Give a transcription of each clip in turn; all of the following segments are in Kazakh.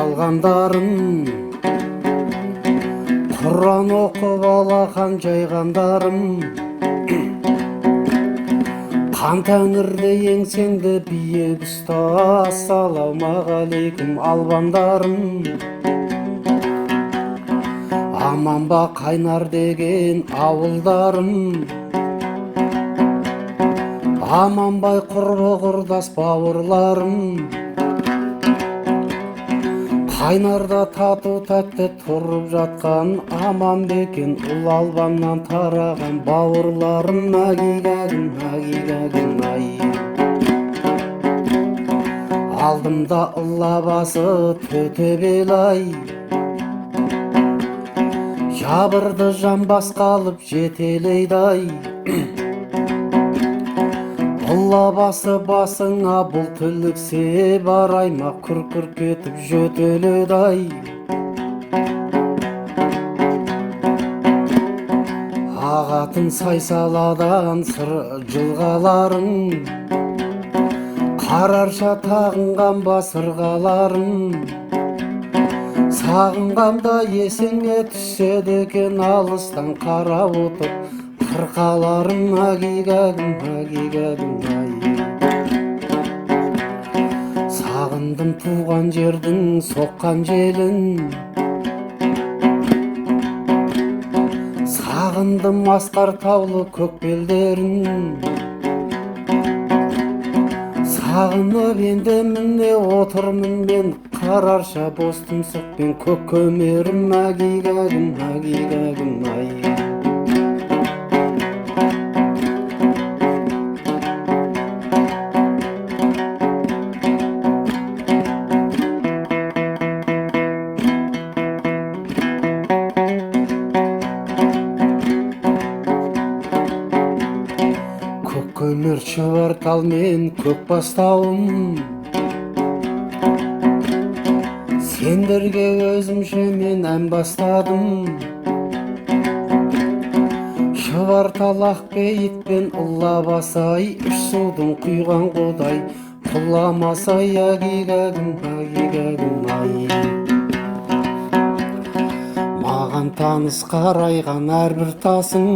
алғандарым, Құран оқып алақан жайғандарым, қан тәңірді еңсеңді биік ұста, ассалаумағалейкум албандарым. Аман ба қайнар деген ауылдарым, Аманбай құрбы құрдас бауырларым, қайнарда тату тәтті тұрып жатқан аман бекен ұл албаннан тараған бауырларым. Агигагым, агигагым, ай. Алдымда ылабасы төтебел-ай, жабырды жамбас қалып жетелейді-ай. Ылабасы басыңа бұл түліксе бар аймақ күр-күр кетіп жөтеледі-ай. Ағатын сайсаладан сыр жылғаларың, қарарша тағынған ба сырғаларың. Сағынғанда есіңе түседі екен алыстан қарап отыр қырқаларым. Агигагым, агигагым, ай. Сағындым туған жердің соққан желін, сағындым асқар таулы көк белдерін. Сағынып енді міне отырмын мен қарарша бос тұмсықпен көк көмерім. Агигагым, агигагым, ай. Көмір шұбартал мен көк бастауым, сендерге өзімше мен ән бастадым. Шұбартал ақбейітпен ұллабасай, үш судың құйған қудай құламасай. Агигагым, агигагым, ай. Маған таныс қарайған әрбір тасың,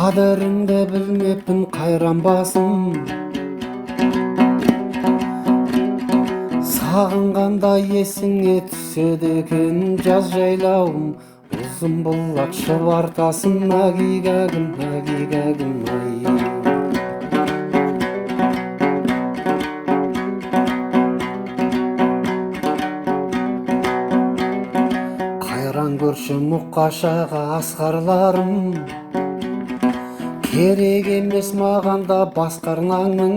қадіріңді білмеппін қайран басым. Сағынғанда есіңе түседі екен жаз жайлауым, ұзын бұлақ шұбартасым. Агигагым, агигагым, ай. Қайран көрші мұқашаға асқарларым, керек емес мағанда басқарнаңның.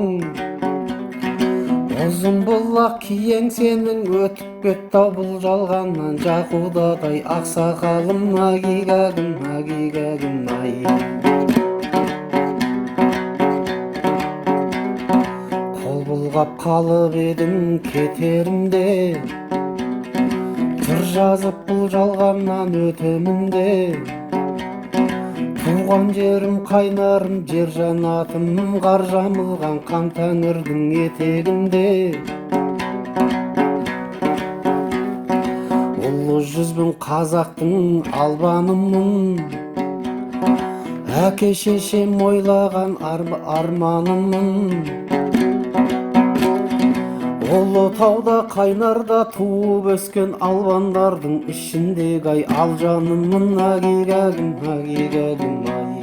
Ұзын бұлақ киең сенің өтіп кетті бұл жалғаннан жақудадай ақсақалым. Агигагым, агигагым, ай. Қол бұлғап қалып едім кетерімде, жыр жазып бұл жалғаннан өтемінде. Туған жерім қайнарым жер жанатым, қар жамылған қан тәңірдің етегінде. Ұлы жүзбін қазақтың албанымын, әке шешем ойлаған арманымын. Ұлытауда қайнарда туып өскен албандардың ішіндегі ай ал жанымын. Агигагым, агигагым, ай.